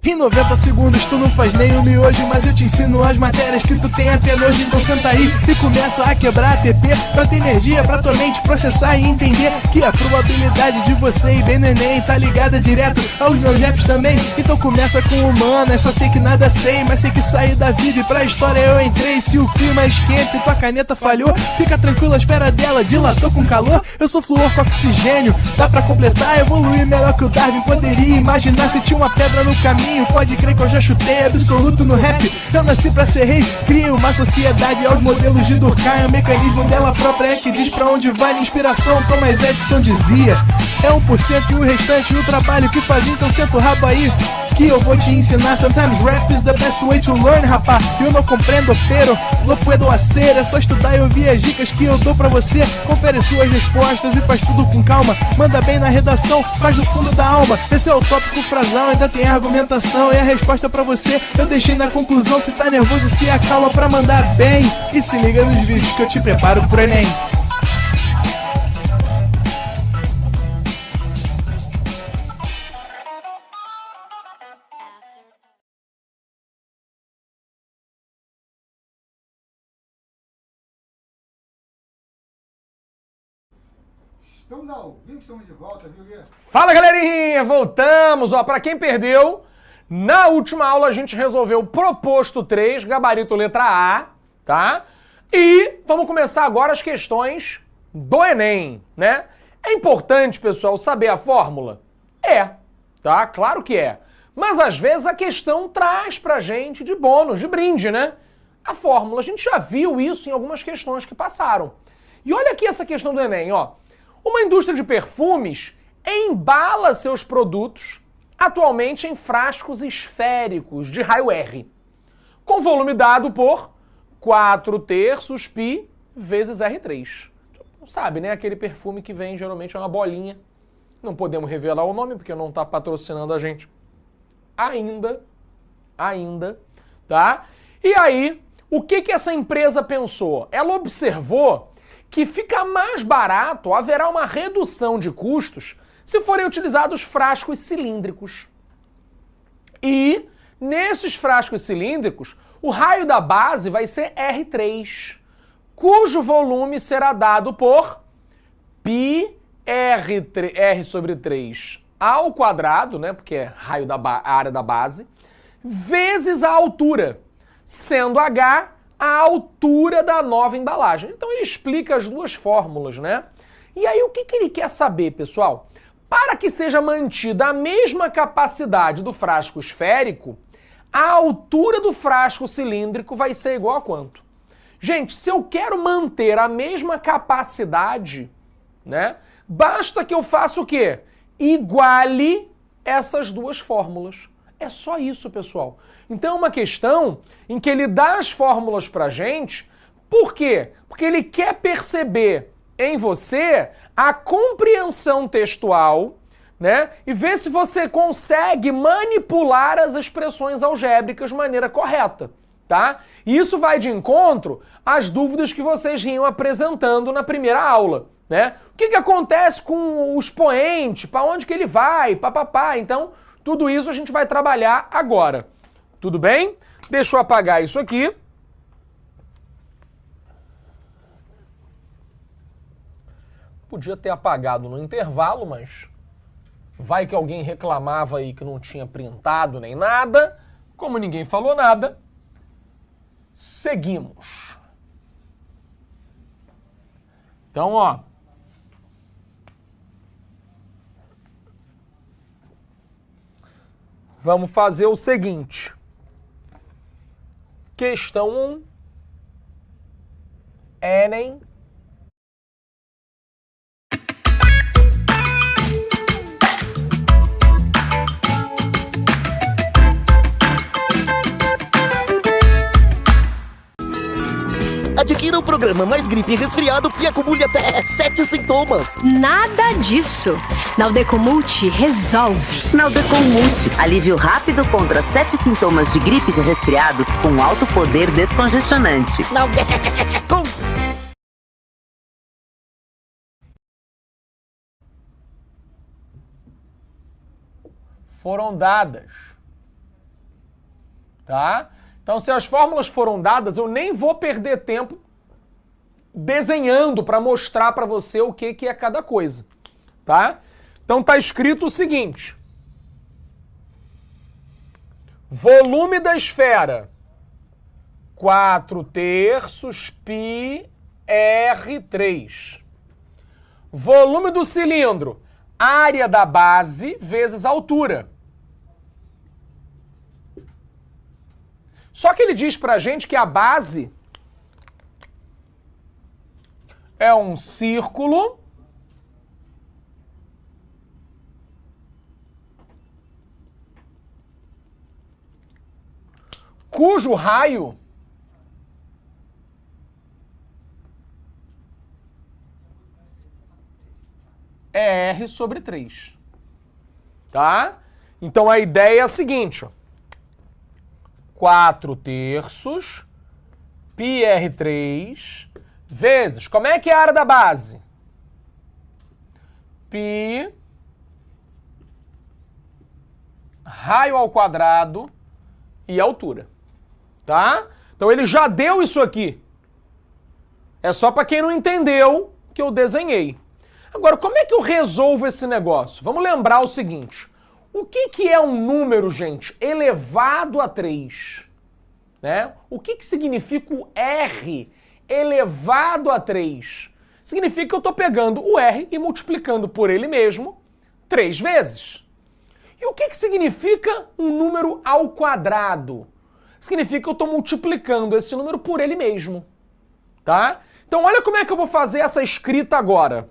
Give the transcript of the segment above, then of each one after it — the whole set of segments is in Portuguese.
Em 90 segundos tu não faz nem um miojo, mas eu te ensino as matérias que tu tem até nojo. Então senta aí e começa a quebrar ATP pra ter energia, pra tua mente processar e entender que a probabilidade de você ir bem no Enem tá ligada direto aos meus raps também. Então começa com humanas, só sei que nada sei, mas sei que saí da vida e pra história eu entrei. Se o clima esquenta e tua caneta falhou, fica tranquilo, a espera dela dilatou com calor. Eu sou flúor com oxigênio, dá pra completar, evoluir melhor que o Darwin poderia imaginar. Se tinha uma pedra no caminho, pode crer que eu já chutei absoluto no rap. Eu nasci pra ser rei, criei uma sociedade aos modelos de Durkheim. O mecanismo dela própria é que diz pra onde vai a inspiração. Thomas Edison dizia: é 1% e o restante o trabalho que fazia. Então senta o rabo aí que eu vou te ensinar. Sometimes rap is the best way to learn, rapá. Eu não compreendo, pero não puedo hacer. É só estudar e ouvir as dicas que eu dou pra você. Confere suas respostas e faz tudo com calma. Manda bem na redação, faz do fundo da alma. Esse é o tópico frasal, ainda tem argumentação. E a resposta pra você eu deixei na conclusão. Se tá nervoso, se acalma pra mandar bem. E se liga nos vídeos que eu te preparo pro Enem. Estamos ao vivo, estamos de volta, viu, Gui? Fala, galerinha! Voltamos! Ó, pra quem perdeu, na última aula a gente resolveu o proposto 3, gabarito letra A, tá? E vamos começar agora as questões do Enem, né? É importante, pessoal, saber a fórmula? É, tá? Claro que é. Mas às vezes a questão traz pra gente de bônus, de brinde, né? A fórmula, a gente já viu isso em algumas questões que passaram. E olha aqui essa questão do Enem, ó. Uma indústria de perfumes embala seus produtos atualmente em frascos esféricos de raio R, com volume dado por 4/3 π vezes R3. Não sabe, né? Aquele perfume que vem geralmente é uma bolinha. Não podemos revelar o nome porque não está patrocinando a gente ainda, tá? E aí, o que essa empresa pensou? Ela observou que fica mais barato, haverá uma redução de custos se forem utilizados frascos cilíndricos. E, nesses frascos cilíndricos, o raio da base vai ser R3, cujo volume será dado por π R/3 ao quadrado, né, porque é raio a área da base, vezes a altura, sendo H a altura da nova embalagem. Então ele explica as duas fórmulas, né? E aí o que ele quer saber, pessoal? Para que seja mantida a mesma capacidade do frasco esférico, a altura do frasco cilíndrico vai ser igual a quanto? Gente, se eu quero manter a mesma capacidade, né? Basta que eu faça o quê? Iguale essas duas fórmulas. É só isso, pessoal. Então é uma questão em que ele dá as fórmulas pra gente. Por quê? Porque ele quer perceber em você a compreensão textual, né? E ver se você consegue manipular as expressões algébricas de maneira correta, tá? E isso vai de encontro às dúvidas que vocês vinham apresentando na primeira aula, né? O que acontece com o expoente? Para onde que ele vai? Papapá. Então, tudo isso a gente vai trabalhar agora. Tudo bem? Deixa eu apagar isso aqui. Podia ter apagado no intervalo, mas vai que alguém reclamava aí que não tinha printado nem nada. Como ninguém falou nada, seguimos. Então, ó. Vamos fazer o seguinte. Questão 1. Enem. Adquira o programa Mais Gripe e Resfriado e acumule até 7 sintomas. Nada disso. Naldecomult resolve. Naldecomult, alívio rápido contra 7 sintomas de gripes e resfriados com alto poder descongestionante. Naldecomult. foram dadas. Tá? Então, se as fórmulas foram dadas, eu nem vou perder tempo desenhando para mostrar para você o que é cada coisa. Tá? Então, tá escrito o seguinte. Volume da esfera, 4/3 π R3. Volume do cilindro, área da base vezes altura. Só que ele diz pra gente que a base é um círculo cujo raio é R/3. Tá? Então a ideia é a seguinte, ó. 4/3 πr3 vezes, como é que é a área da base? Π raio ao quadrado e altura. Tá? Então ele já deu isso aqui. É só para quem não entendeu que eu desenhei. Agora, como é que eu resolvo esse negócio? Vamos lembrar o seguinte. O que é um número, gente, elevado a 3? Né? O que significa o R elevado a 3? Significa que eu estou pegando o R e multiplicando por ele mesmo 3 vezes. E o que significa um número ao quadrado? Significa que eu estou multiplicando esse número por ele mesmo. Tá? Então olha como é que eu vou fazer essa escrita agora.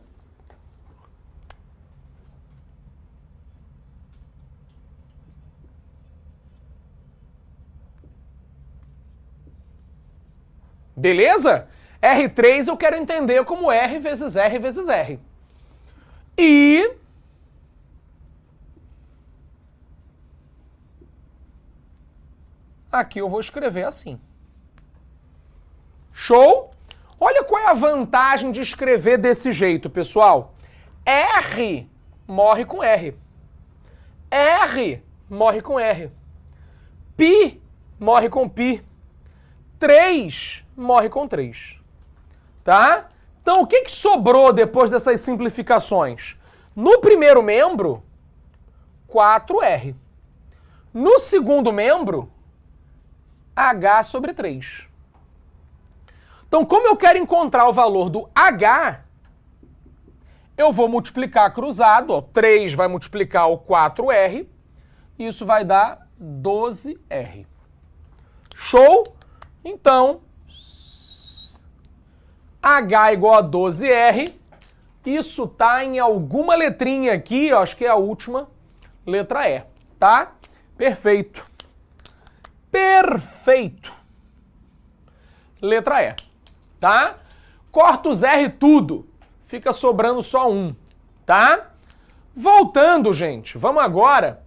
Beleza? R3 eu quero entender como R vezes R vezes R. E aqui eu vou escrever assim. Show? Olha qual é a vantagem de escrever desse jeito, pessoal. R morre com R. R morre com R. Pi morre com pi. 3 morre com 3. Tá? Então, o que sobrou depois dessas simplificações? No primeiro membro, 4R. No segundo membro, H/3. Então, como eu quero encontrar o valor do H, eu vou multiplicar cruzado. Ó, 3 vai multiplicar o 4R. E isso vai dar 12R. Show? Então, H igual a 12R. Isso tá em alguma letrinha aqui, ó, acho que é a última letra E, tá? Perfeito. Perfeito. Letra E, tá? Corta os R tudo. Fica sobrando só um, tá? Voltando, gente, vamos agora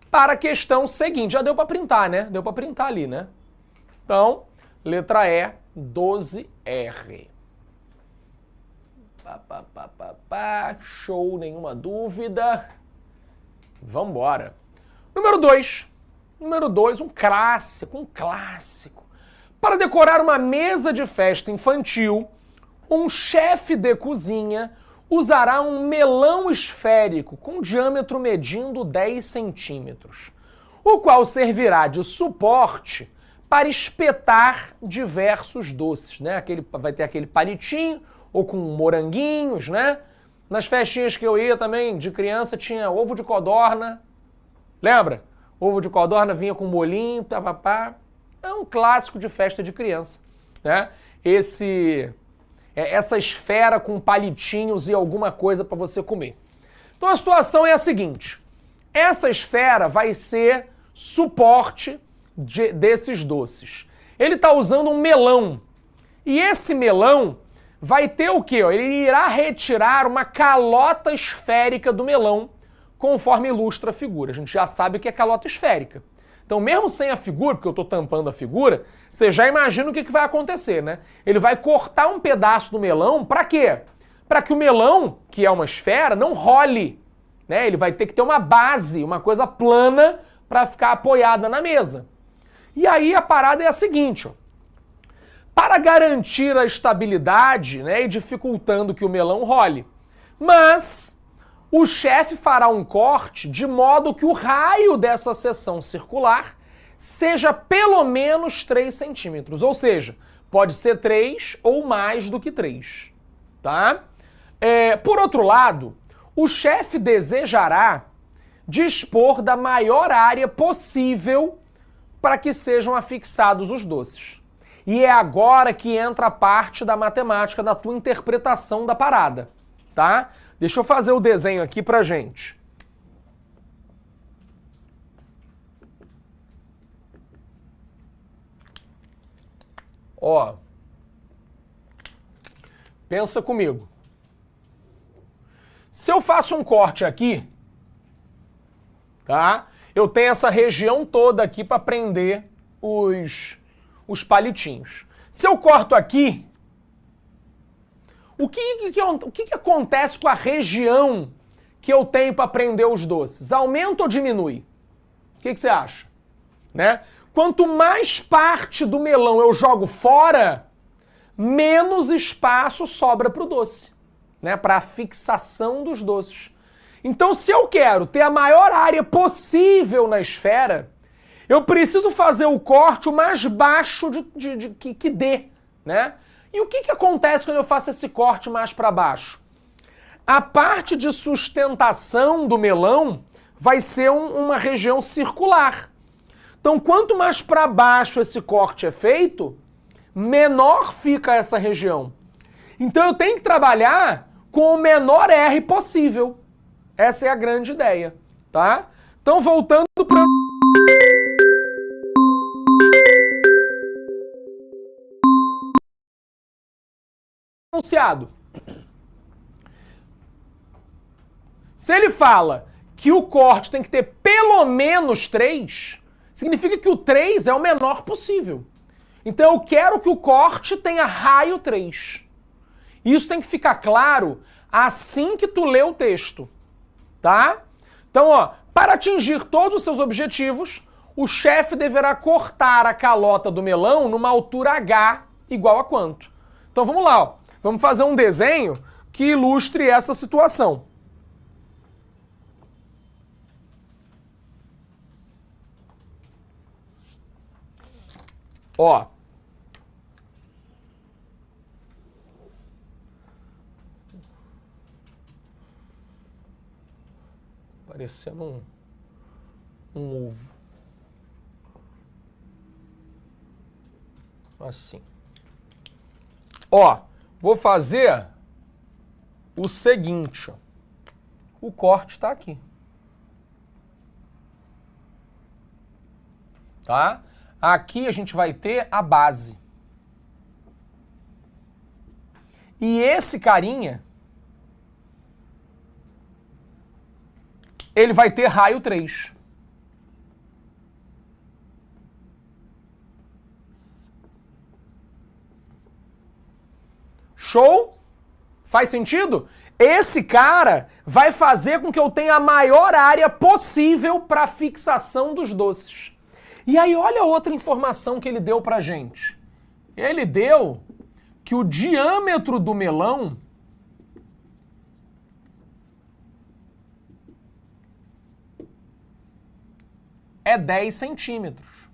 para a questão seguinte. Já deu para printar, né? Deu para printar ali, né? Então, letra E, 12R. Show, nenhuma dúvida. Vambora. Número 2. Número 2, um clássico, um clássico. Para decorar uma mesa de festa infantil, um chefe de cozinha usará um melão esférico com diâmetro medindo 10 centímetros, o qual servirá de suporte para espetar diversos doces, né? Vai ter aquele palitinho, ou com moranguinhos, né? Nas festinhas que eu ia também, de criança, tinha ovo de codorna. Lembra? Ovo de codorna vinha com molinho, papapá. É um clássico de festa de criança, né? Essa esfera com palitinhos e alguma coisa para você comer. Então a situação é a seguinte. Essa esfera vai ser suporte desses doces. Ele está usando um melão. E esse melão vai ter o quê? Ele irá retirar uma calota esférica do melão, conforme ilustra a figura. A gente já sabe o que é calota esférica. Então, mesmo sem a figura, porque eu estou tampando a figura, você já imagina o que vai acontecer, né? Ele vai cortar um pedaço do melão, para quê? Para que o melão, que é uma esfera, não role, né? Ele vai ter que ter uma base, uma coisa plana para ficar apoiada na mesa. E aí a parada é a seguinte, ó. Para garantir a estabilidade, né, e dificultando que o melão role. Mas o chefe fará um corte de modo que o raio dessa seção circular seja pelo menos 3 centímetros. Ou seja, pode ser 3 ou mais do que 3. Tá? Por outro lado, o chefe desejará dispor da maior área possível para que sejam afixados os doces. E é agora que entra a parte da matemática, da tua interpretação da parada, tá? Deixa eu fazer o desenho aqui pra gente. Ó. Pensa comigo. Se eu faço um corte aqui, tá? Eu tenho essa região toda aqui para prender os palitinhos. Se eu corto aqui, o que acontece com a região que eu tenho para prender os doces? Aumenta ou diminui? O que você acha? Né? Quanto mais parte do melão eu jogo fora, menos espaço sobra para o doce, né? Para a fixação dos doces. Então, se eu quero ter a maior área possível na esfera, eu preciso fazer o corte o mais baixo que dê, né? E o que acontece quando eu faço esse corte mais para baixo? A parte de sustentação do melão vai ser uma região circular. Então, quanto mais para baixo esse corte é feito, menor fica essa região. Então, eu tenho que trabalhar com o menor R possível. Essa é a grande ideia, tá? Então, voltando para... enunciado. Se ele fala que o corte tem que ter pelo menos 3, significa que o 3 é o menor possível. Então eu quero que o corte tenha raio 3. Isso tem que ficar claro assim que tu lê o texto, tá? Então, ó, para atingir todos os seus objetivos, o chefe deverá cortar a calota do melão numa altura H igual a quanto? Então vamos lá, ó. Vamos fazer um desenho que ilustre essa situação. Ó. Parecendo um ovo. Assim. Ó. Vou fazer o seguinte, ó. O corte está aqui. Tá? Aqui a gente vai ter a base. E esse carinha, ele vai ter raio 3. Show? Faz sentido? Esse cara vai fazer com que eu tenha a maior área possível para fixação dos doces. E aí olha outra informação que ele deu pra gente. Ele deu que o diâmetro do melão é 10 centímetros.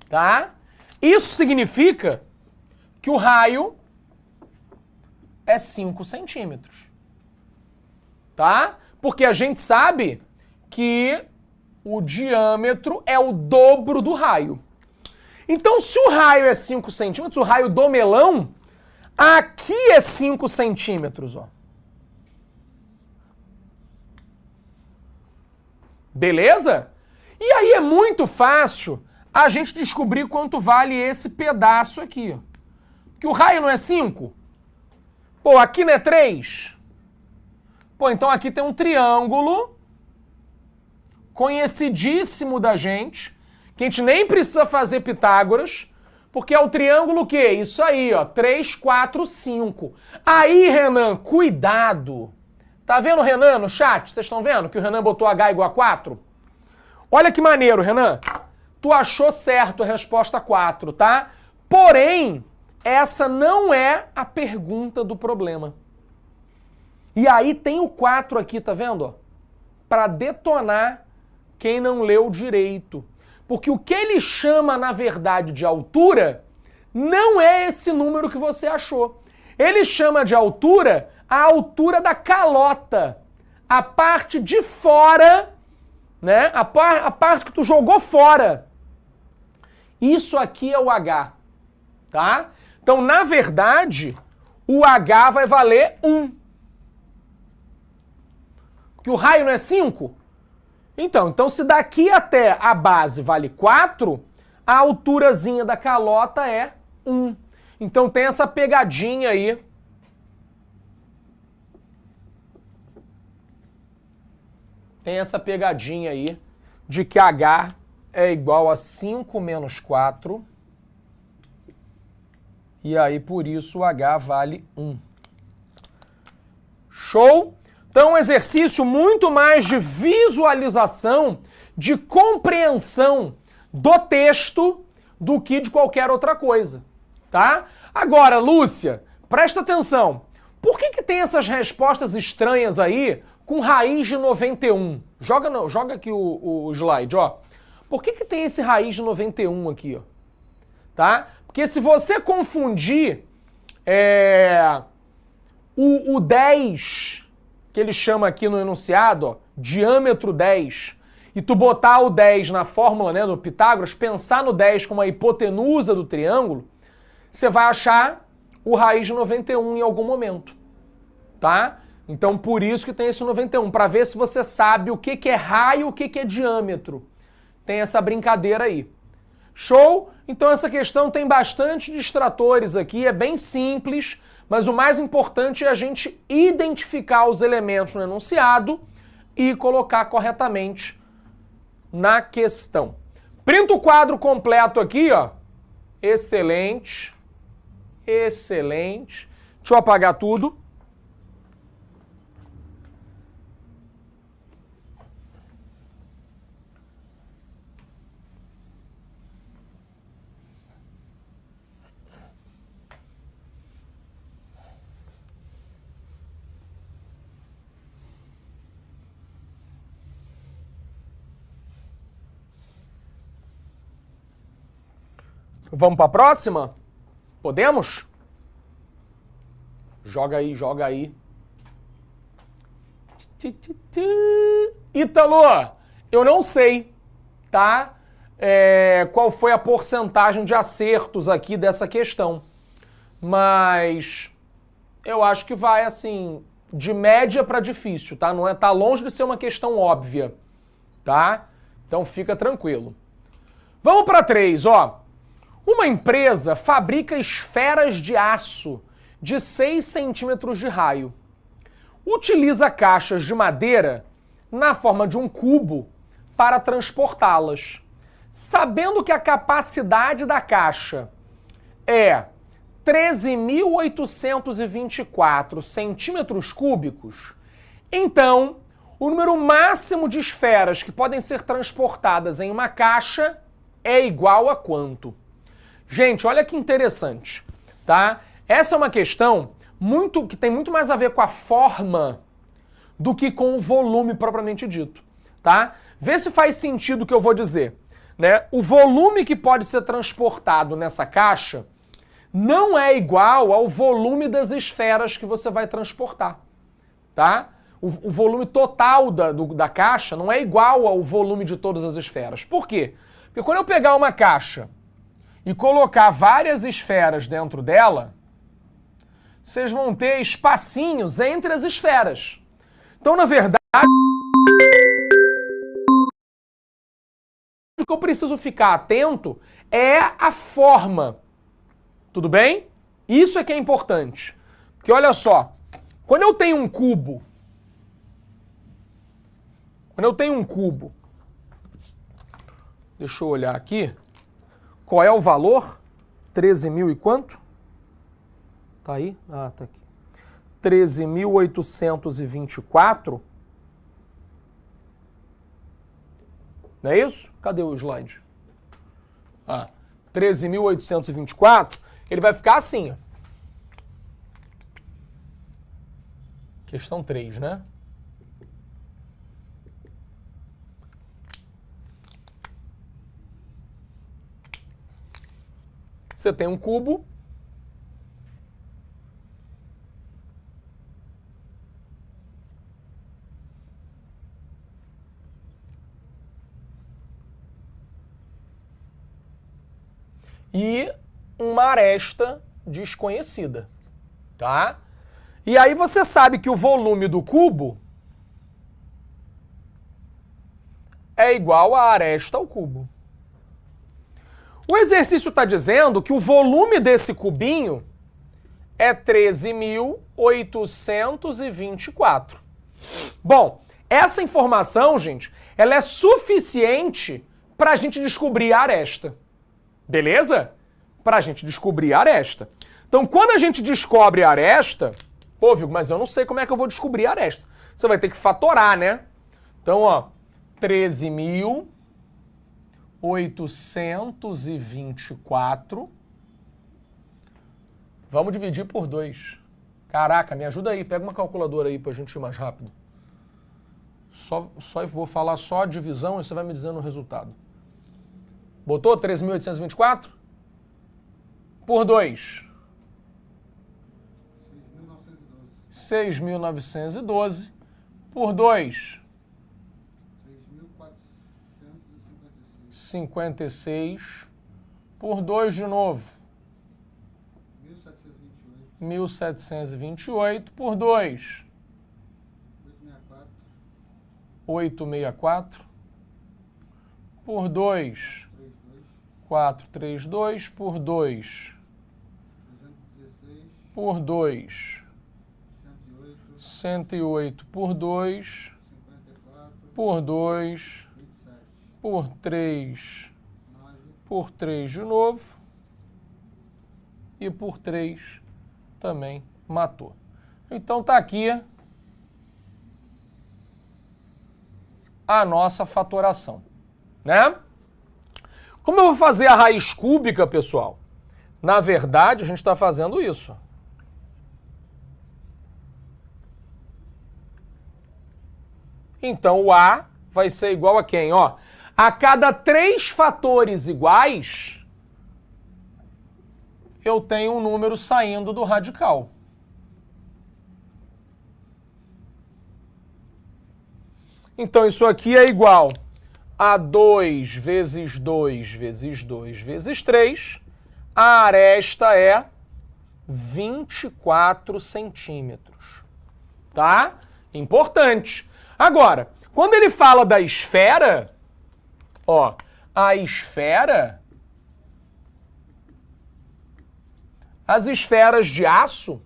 Tá? Isso significa que o raio é 5 centímetros. Tá? Porque a gente sabe que o diâmetro é o dobro do raio. Então, se o raio é 5 centímetros, o raio do melão, aqui é 5 centímetros, ó. Beleza? E aí é muito fácil a gente descobrir quanto vale esse pedaço aqui, ó. Que o raio não é 5? Pô, aqui não é 3? Pô, então aqui tem um triângulo conhecidíssimo da gente, que a gente nem precisa fazer Pitágoras, porque é o triângulo o quê? Isso aí, ó, 3, 4, 5. Aí, Renan, cuidado, Tá vendo o Renan no chat? Vocês estão vendo que o Renan botou H igual a 4? Olha que maneiro, Renan. Tu achou certo a resposta 4, tá? Porém, essa não é a pergunta do problema. E aí tem o 4 aqui, tá vendo? Para detonar quem não leu direito. Porque o que ele chama, na verdade, de altura, não é esse número que você achou. Ele chama de altura a altura da calota. A parte de fora, né? A parte que tu jogou fora. Isso aqui é o H, tá? Então, na verdade, o H vai valer 1. Que o raio não é 5? Então, se daqui até a base vale 4, a alturazinha da calota é 1. Então tem essa pegadinha aí. Tem essa pegadinha aí de que H é igual a 5 menos 4. E aí, por isso, o H vale 1. Show? Então, um exercício muito mais de visualização, de compreensão do texto do que de qualquer outra coisa, tá? Agora, Lúcia, presta atenção. Por que tem essas respostas estranhas aí com raiz de 91? Joga aqui o slide, ó. Por que tem esse raiz de 91 aqui, ó? Tá? Porque se você confundir o 10... que ele chama aqui no enunciado, ó, diâmetro 10, e tu botar o 10 na fórmula, né, do Pitágoras, pensar no 10 como a hipotenusa do triângulo, você vai achar o raiz de 91 em algum momento, tá? Então, por isso que tem esse 91, para ver se você sabe o que é raio e o que é diâmetro. Tem essa brincadeira aí. Show? Então, essa questão tem bastante distratores aqui, é bem simples, mas o mais importante é a gente identificar os elementos no enunciado e colocar corretamente na questão. Printa o quadro completo aqui, ó. Excelente. Excelente. Deixa eu apagar tudo. Vamos para a próxima? Podemos? Joga aí, joga aí. Ítalo, eu não sei, tá? Qual foi a porcentagem de acertos aqui dessa questão. Mas eu acho que vai, assim, de média para difícil, tá? Não tá longe de ser uma questão óbvia, tá? Então fica tranquilo. Vamos para 3, ó. Uma empresa fabrica esferas de aço de 6 centímetros de raio. Utiliza caixas de madeira na forma de um cubo para transportá-las. Sabendo que a capacidade da caixa é 13.824 centímetros cúbicos, então o número máximo de esferas que podem ser transportadas em uma caixa é igual a quanto? Gente, olha que interessante, tá? Essa é uma questão que tem muito mais a ver com a forma do que com o volume propriamente dito, tá? Vê se faz sentido o que eu vou dizer, né? O volume que pode ser transportado nessa caixa não é igual ao volume das esferas que você vai transportar, tá? O volume total da caixa não é igual ao volume de todas as esferas. Por quê? Porque quando eu pegar uma caixa e colocar várias esferas dentro dela, vocês vão ter espacinhos entre as esferas. Então, na verdade, o que eu preciso ficar atento é a forma. Tudo bem? Isso é que é importante. Porque olha só, quando eu tenho um cubo, deixa eu olhar aqui, qual é o valor? 13 mil e quanto? Tá aí? Ah, tá aqui. 13.824. Não é isso? Cadê o slide? 13.824, ele vai ficar assim. Ó. Questão 3, né? Você tem um cubo. E uma aresta desconhecida, tá? E aí você sabe que o volume do cubo é igual a aresta ao cubo. O exercício está dizendo que o volume desse cubinho é 13.824. Bom, essa informação, gente, ela é suficiente para a gente descobrir a aresta. Beleza? Para a gente descobrir a aresta. Então, quando a gente descobre a aresta... Pô, Vigo, mas eu não sei como é que eu vou descobrir a aresta. Você vai ter que fatorar, né? Então, ó, 13.824. Vamos dividir por 2. Caraca, me ajuda aí. Pega uma calculadora aí pra gente ir mais rápido. Só vou falar só a divisão e você vai me dizendo o resultado. Botou 13.824? Por 2. 6.912. Por 2. 56. Por 2 de novo. 1.728. Por 2. 864. Por 2. 432 por 2. Por 2. 108 por 2. Por 2. Por 3. Por 3 de novo. E por 3 também matou. Então tá aqui a nossa fatoração, né? Como eu vou fazer a raiz cúbica, pessoal? Na verdade, a gente está fazendo isso. Então, o A vai ser igual a quem? Ó, a cada 3 fatores iguais, eu tenho um número saindo do radical. Então, isso aqui é igual a 2 vezes 2 vezes 2 vezes 3. A aresta é 24 centímetros. Tá? Importante. Agora, quando ele fala da esfera, ó, a esfera, as esferas de aço,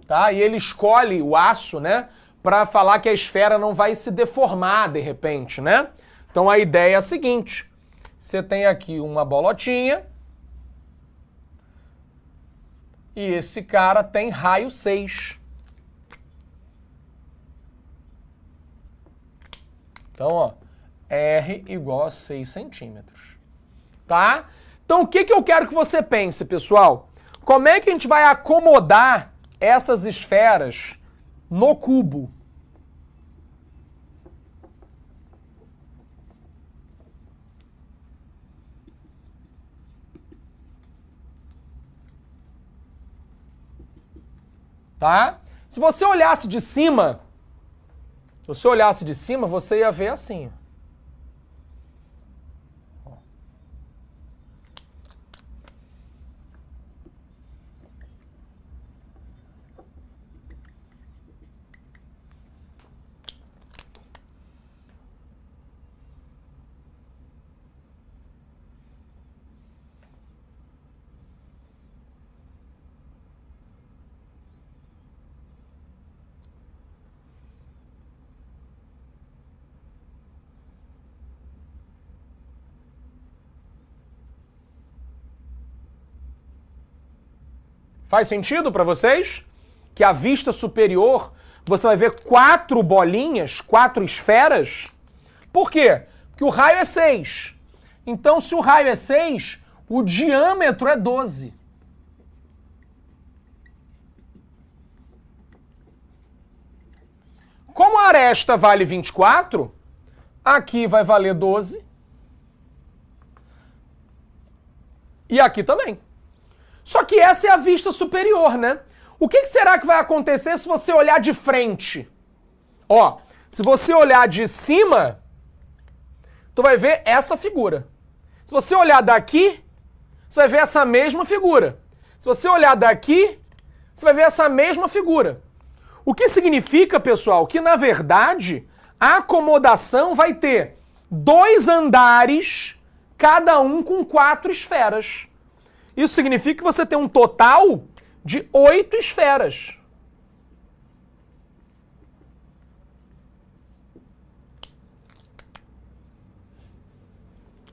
tá? E ele escolhe o aço, né? Para falar que a esfera não vai se deformar de repente, né? Então a ideia é a seguinte: você tem aqui uma bolotinha e esse cara tem raio 6. Então, ó, R igual a 6 centímetros, tá? Então o que eu quero que você pense, pessoal? Como é que a gente vai acomodar essas esferas no cubo? Tá? Se você olhasse de cima, você ia ver assim. Faz sentido para vocês? Que a vista superior, você vai ver 4 bolinhas, 4 esferas. Por quê? Porque o raio é 6. Então, se o raio é 6, o diâmetro é 12. Como a aresta vale 24, aqui vai valer 12. E aqui também. Só que essa é a vista superior, né? O que será que vai acontecer se você olhar de frente? Ó, se você olhar de cima, tu vai ver essa figura. Se você olhar daqui, você vai ver essa mesma figura. Se você olhar daqui, você vai ver essa mesma figura. O que significa, pessoal, que na verdade a acomodação vai ter 2 andares, cada um com 4 esferas. Isso significa que você tem um total de 8 esferas.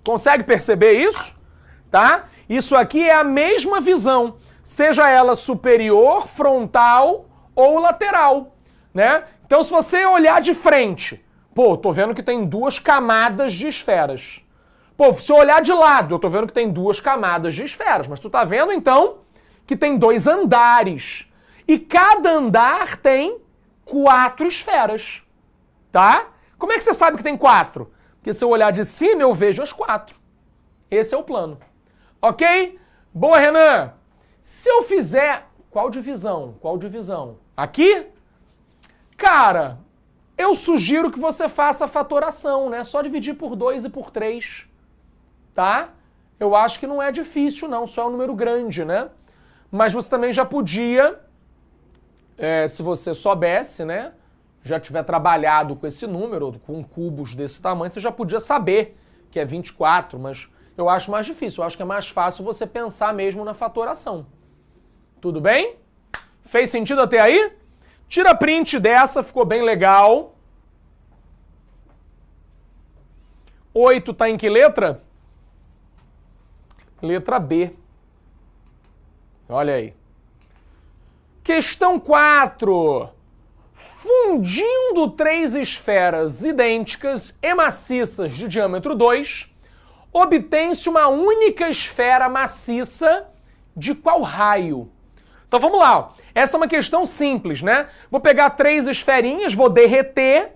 Consegue perceber isso? Tá? Isso aqui é a mesma visão, seja ela superior, frontal ou lateral, né? Então, se você olhar de frente, pô, tô vendo que tem 2 camadas de esferas. Pô, se eu olhar de lado, eu tô vendo que tem 2 camadas de esferas, mas tu tá vendo, então, que tem 2 andares. E cada andar tem 4 esferas, tá? Como é que você sabe que tem 4? Porque se eu olhar de cima, eu vejo as 4. Esse é o plano. Ok? Boa, Renan! Se eu fizer... Qual divisão? Qual divisão? Aqui? Cara, eu sugiro que você faça a fatoração, né? Só dividir por 2 e por 3. Tá? Eu acho que não é difícil, não. Só é um número grande, né? Mas você também já podia, se você soubesse, né? Já tiver trabalhado com esse número, com cubos desse tamanho, você já podia saber que é 24, mas eu acho mais difícil. Eu acho que é mais fácil você pensar mesmo na fatoração. Tudo bem? Fez sentido até aí? Tira print dessa, ficou bem legal. 8 tá em que letra? Letra B. Olha aí. Questão 4. Fundindo 3 esferas idênticas e maciças de diâmetro 2, obtém-se uma única esfera maciça de qual raio? Então vamos lá. Ó. Essa é uma questão simples, né? Vou pegar 3 esferinhas, vou derreter,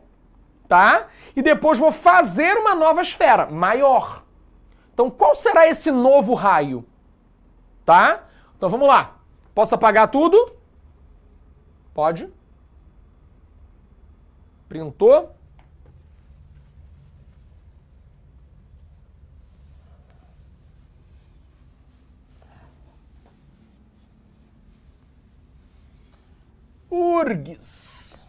tá? E depois vou fazer uma nova esfera, maior. Então qual será esse novo raio? Tá? Então vamos lá. Posso apagar tudo? Pode. Printou. URGS.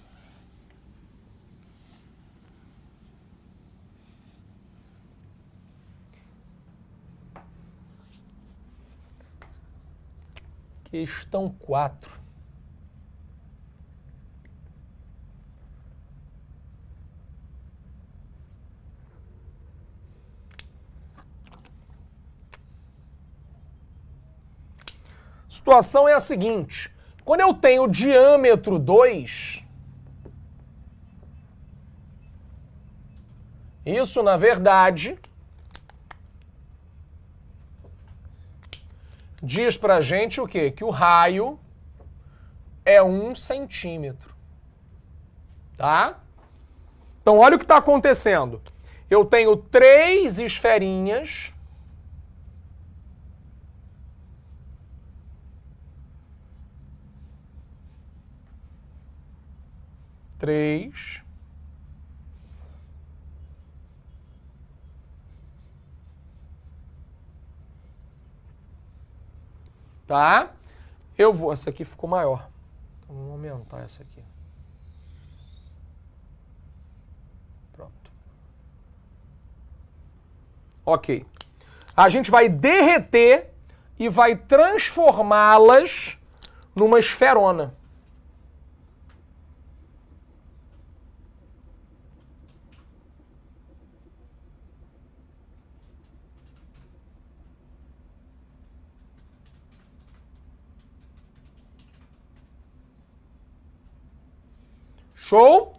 Questão 4. A situação é a seguinte. Quando eu tenho diâmetro 2, isso, na verdade, diz pra gente o quê? Que o raio é 1 centímetro. Tá? Então, olha o que está acontecendo. Eu tenho 3 esferinhas. Três. Tá? Eu vou... Essa aqui ficou maior. Então, vamos aumentar essa aqui. Pronto. Ok. A gente vai derreter e vai transformá-las numa esferona. Show?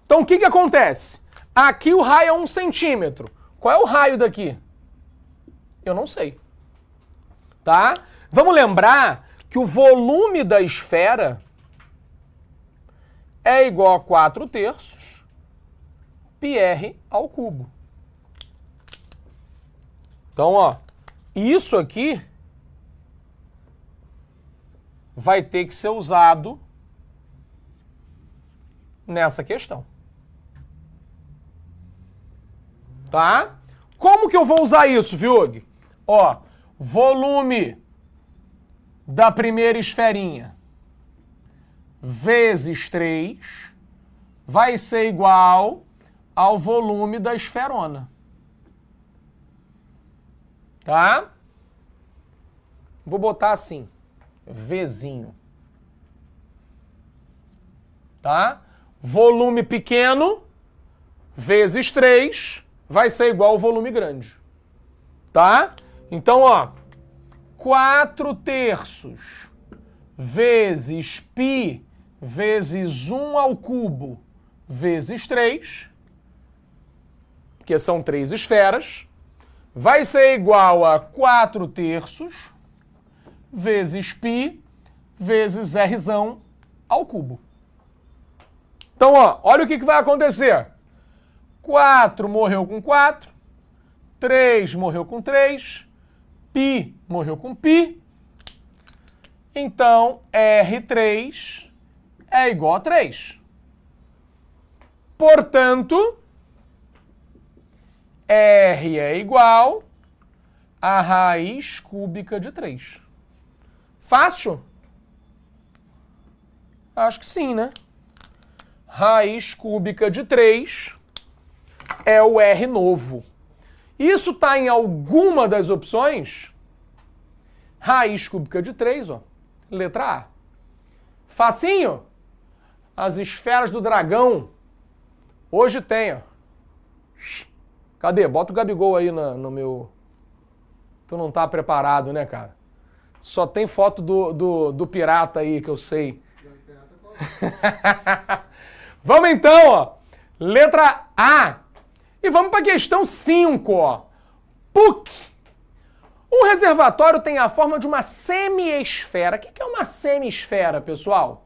Então o que que acontece? Aqui o raio é 1 centímetro. Qual é o raio daqui? Eu não sei. Tá? Vamos lembrar que o volume da esfera é igual a 4/3 πr ao cubo. Então, ó, isso aqui vai ter que ser usado nessa questão. Tá? Como que eu vou usar isso, Viug? Ó, volume da primeira esferinha vezes 3 vai ser igual ao volume da esferona. Tá? Vou botar assim, Vzinho. Tá? Volume pequeno vezes 3 vai ser igual ao volume grande. Tá? Então, ó, 4/3 vezes π vezes 1 ao cubo vezes 3, que são 3 esferas, vai ser igual a 4/3 vezes π vezes Rzão ao cubo. Então, ó, olha o que vai acontecer. 4 morreu com 4, 3 morreu com 3, π morreu com π, então R3 é igual a 3. Portanto, R é igual a raiz cúbica de 3. Fácil? Acho que sim, né? Raiz cúbica de 3 é o R novo. Isso está em alguma das opções? Raiz cúbica de 3, ó. Letra A. Facinho? As esferas do dragão. Hoje tem, ó. Cadê? Bota o Gabigol aí no meu... Tu não tá preparado, né, cara? Só tem foto do pirata aí que eu sei. Vamos então, ó. Letra A. E vamos para a questão 5, ó. PUC. Um reservatório tem a forma de uma semi-esfera. O que é uma semi-esfera, pessoal?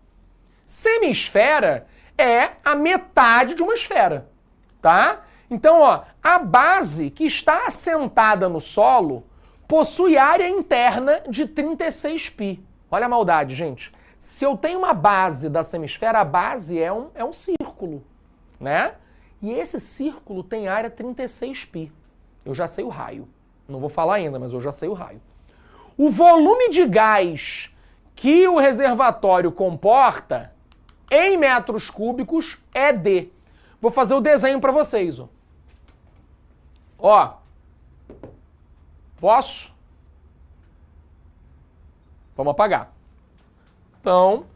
Semi-esfera é a metade de uma esfera, tá? Então, ó, a base que está assentada no solo possui área interna de 36 π. Olha a maldade, gente. Se eu tenho uma base da semi-esfera, a base é um círculo, né? E esse círculo tem área 36 π. Eu já sei o raio. Não vou falar ainda, mas eu já sei o raio. O volume de gás que o reservatório comporta em metros cúbicos é D. Vou fazer o desenho para vocês, ó. Ó. Posso? Vamos apagar. Então...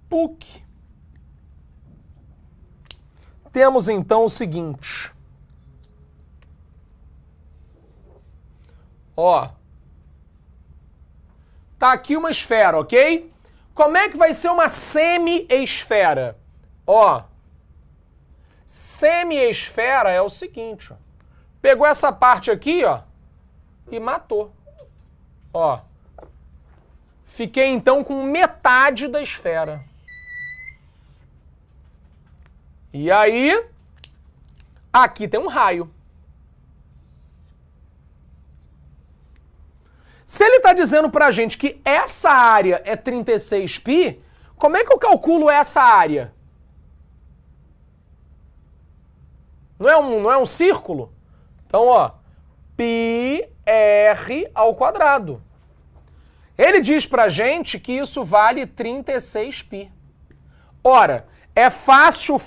PUC. Temos então o seguinte. Ó. Tá aqui uma esfera, ok? Como é que vai ser uma semi-esfera? Ó. Semi-esfera é o seguinte, ó. Pegou essa parte aqui, ó, e matou. Ó. Fiquei então com metade da esfera. E aí, aqui tem um raio. Se ele está dizendo para a gente que essa área é 36 π, como é que eu calculo essa área? Não é um círculo? Então, ó, πr ao quadrado. Ele diz para a gente que isso vale 36 π. Ora, é fácil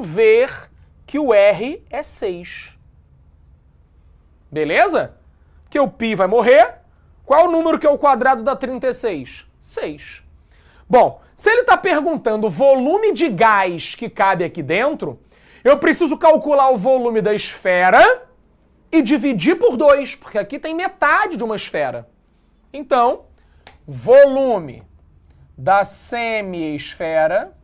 ver que o R é 6. Beleza? Porque o π vai morrer, Qual é o número que é o quadrado da 36? 6. Bom, se ele está perguntando o volume de gás que cabe aqui dentro, eu preciso calcular o volume da esfera e dividir por 2, porque aqui tem metade de uma esfera. Então, volume da semi-esfera...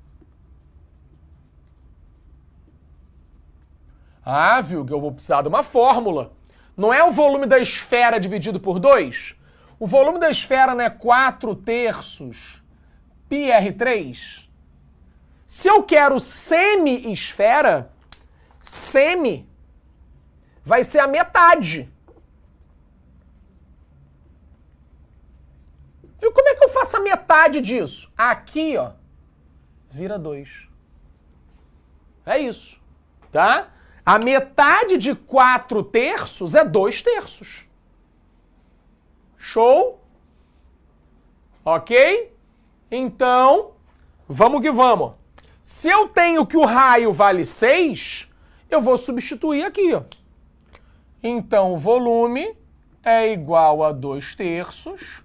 Ah, viu que eu vou precisar de uma fórmula. Não é o volume da esfera dividido por 2? O volume da esfera não é 4/3 πr3? Se eu quero semi-esfera, semi vai ser a metade. Viu como é que eu faço a metade disso? Aqui, ó, vira 2. É isso, tá? A metade de 4/3 é 2/3. Show? Ok? Então, vamos que vamos. Se eu tenho que o raio vale 6, eu vou substituir aqui, ó. Então, o volume é igual a 2/3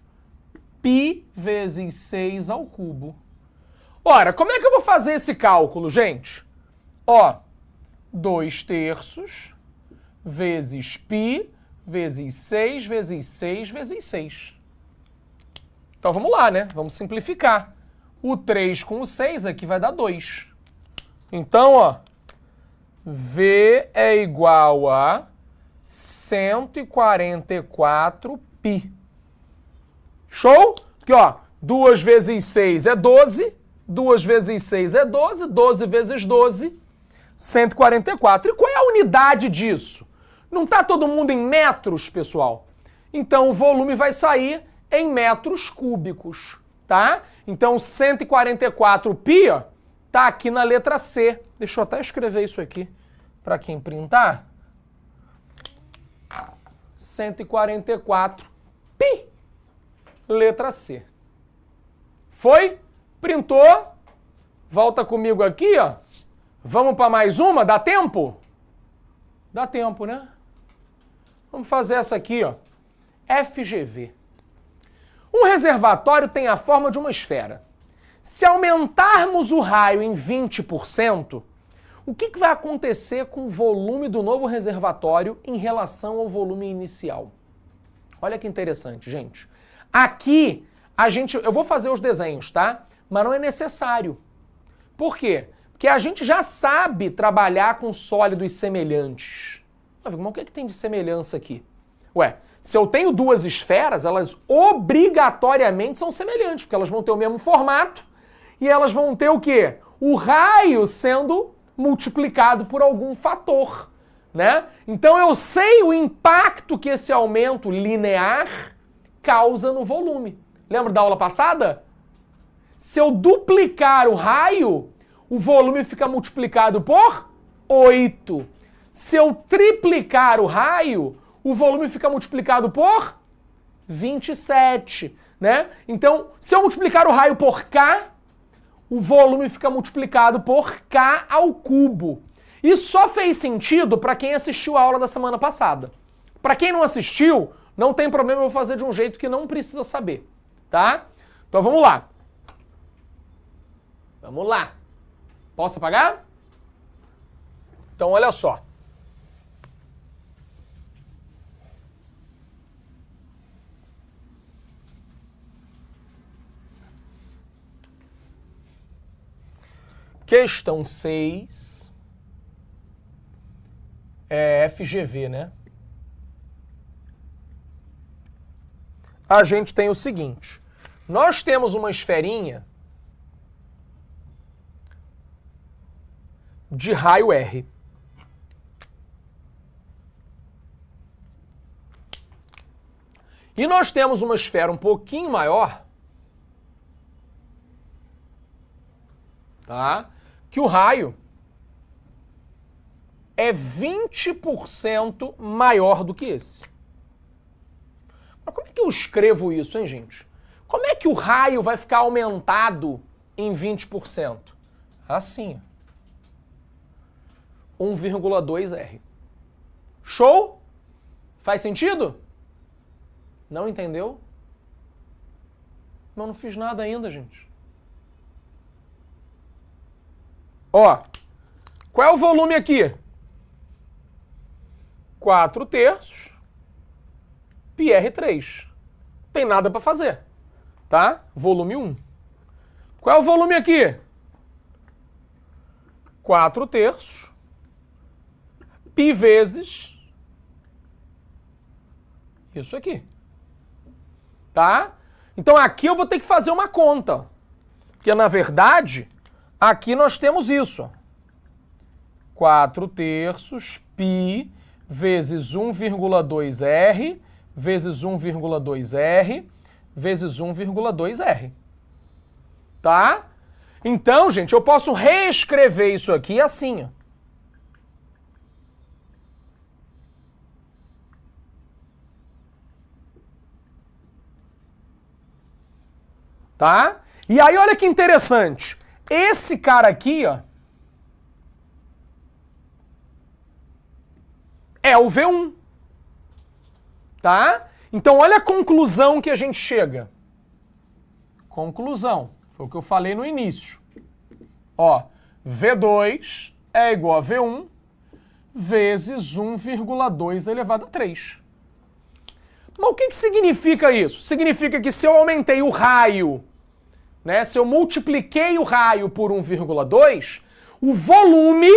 π vezes 6 ao cubo. Ora, como é que eu vou fazer esse cálculo, gente? Ó, 2/3 vezes π vezes 6 vezes 6 vezes 6. Então vamos lá, né? Vamos simplificar. O 3 com o 6 aqui vai dar 2. Então, ó, V é igual a 144 π. Show? Aqui, ó, 2 vezes 6 é 12, 2 vezes 6 é 12, 12 vezes 12, 144. E qual é a unidade disso? Não está todo mundo em metros, pessoal? Então o volume vai sair em metros cúbicos, tá? Então 144 π, ó, tá aqui na letra C. Deixa eu até escrever isso aqui para quem printar. 144 π, letra C. Foi? Printou? Volta comigo aqui, ó. Vamos para mais uma? Dá tempo? Dá tempo, né? Vamos fazer essa aqui, ó. FGV. Um reservatório tem a forma de uma esfera. Se aumentarmos o raio em 20%, o que vai acontecer com o volume do novo reservatório em relação ao volume inicial? Olha que interessante, gente. Aqui, eu vou fazer os desenhos, tá? Mas não é necessário. Por quê? Porque a gente já sabe trabalhar com sólidos semelhantes. Mas o que tem de semelhança aqui? Ué, se eu tenho duas esferas, elas obrigatoriamente são semelhantes, porque elas vão ter o mesmo formato e elas vão ter o quê? O raio sendo multiplicado por algum fator, né? Então eu sei o impacto que esse aumento linear causa no volume. Lembra da aula passada? Se eu duplicar o raio, o volume fica multiplicado por 8. Se eu triplicar o raio, o volume fica multiplicado por 27, né? Então, se eu multiplicar o raio por K, o volume fica multiplicado por K ao cubo. Isso só fez sentido para quem assistiu a aula da semana passada. Para quem não assistiu, não tem problema, eu vou fazer de um jeito que não precisa saber, tá? Então vamos lá. Vamos lá. Posso apagar? Então olha só. Questão 6 é FGV, né? A gente tem o seguinte. Nós temos uma esferinha de raio R. E nós temos uma esfera um pouquinho maior, tá? Que o raio é 20% maior do que esse. Mas como é que eu escrevo isso, hein, gente? Como é que o raio vai ficar aumentado em 20%? Assim. 1,2 R. Show? Faz sentido? Não entendeu? Mas eu não fiz nada ainda, gente. Ó, qual é o volume aqui? 4/3 πr3. Tem nada para fazer, tá? Volume 1. Qual é o volume aqui? 4/3 π vezes isso aqui, tá? Então aqui eu vou ter que fazer uma conta, porque na verdade aqui nós temos isso, ó. 4/3 π vezes 1,2R vezes 1,2R vezes 1,2R. Tá? Então, gente, eu posso reescrever isso aqui assim, ó. Tá? E aí, olha que interessante. Esse cara aqui, ó, é o V1. Tá? Então, olha a conclusão que a gente chega. Conclusão. Foi o que eu falei no início. Ó, V2 é igual a V1 vezes 1,2 elevado a 3. Mas o que significa isso? Significa que se eu aumentei o raio, né, se eu multipliquei o raio por 1,2, o volume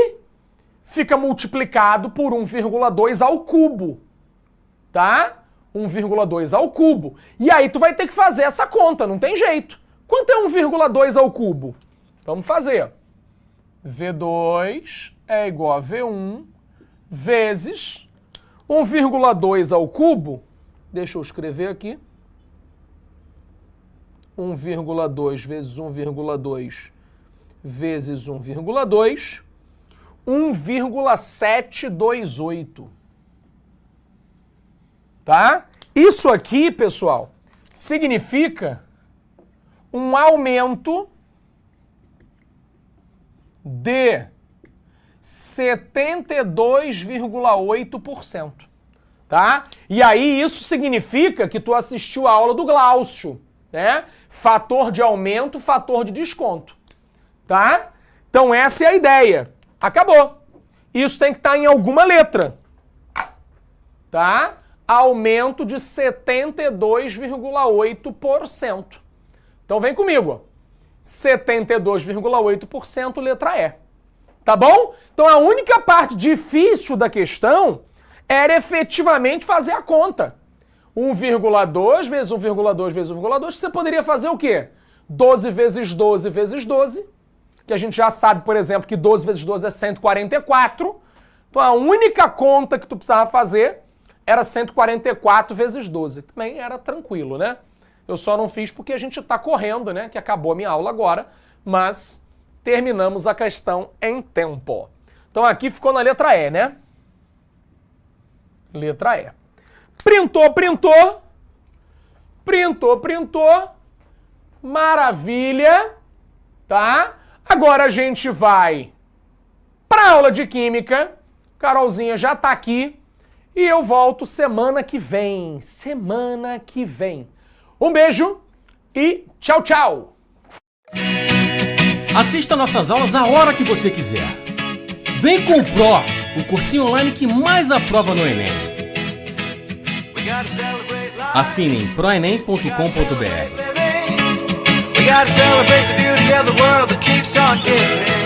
fica multiplicado por 1,2 ao cubo, tá? 1,2 ao cubo. E aí tu vai ter que fazer essa conta, não tem jeito. Quanto é 1,2 ao cubo? Vamos fazer. V2 é igual a V1 vezes 1,2 ao cubo. Deixa eu escrever aqui. 1,2 vezes 1,2 vezes 1,2, 1,728. Tá? Isso aqui, pessoal, significa um aumento de 72,8%. Tá? E aí isso significa que tu assistiu a aula do Glaucio, né? Fator de aumento, fator de desconto. Tá? Então essa é a ideia. Acabou. Isso tem que estar em alguma letra. Tá? Aumento de 72,8%. Então vem comigo. 72,8% letra E. Tá bom? Então a única parte difícil da questão era efetivamente fazer a conta. 1,2 vezes 1,2 vezes 1,2, você poderia fazer o quê? 12 vezes 12 vezes 12, que a gente já sabe, por exemplo, que 12 vezes 12 é 144. Então a única conta que tu precisava fazer era 144 vezes 12. Também era tranquilo, né? Eu só não fiz porque a gente está correndo, né? Que acabou a minha aula agora, mas terminamos a questão em tempo. Então aqui ficou na letra E, né? Letra E. Printou, printou. Printou, printou. Maravilha. Tá? Agora a gente vai para a aula de Química. Carolzinha já está aqui. E eu volto semana que vem. Semana que vem. Um beijo e tchau, tchau. Assista nossas aulas a hora que você quiser. Vem com o Pro, o cursinho online que mais aprova no Enem. Assine em proenem.com.br. We gotta celebrate the beauty of the world that keeps on giving.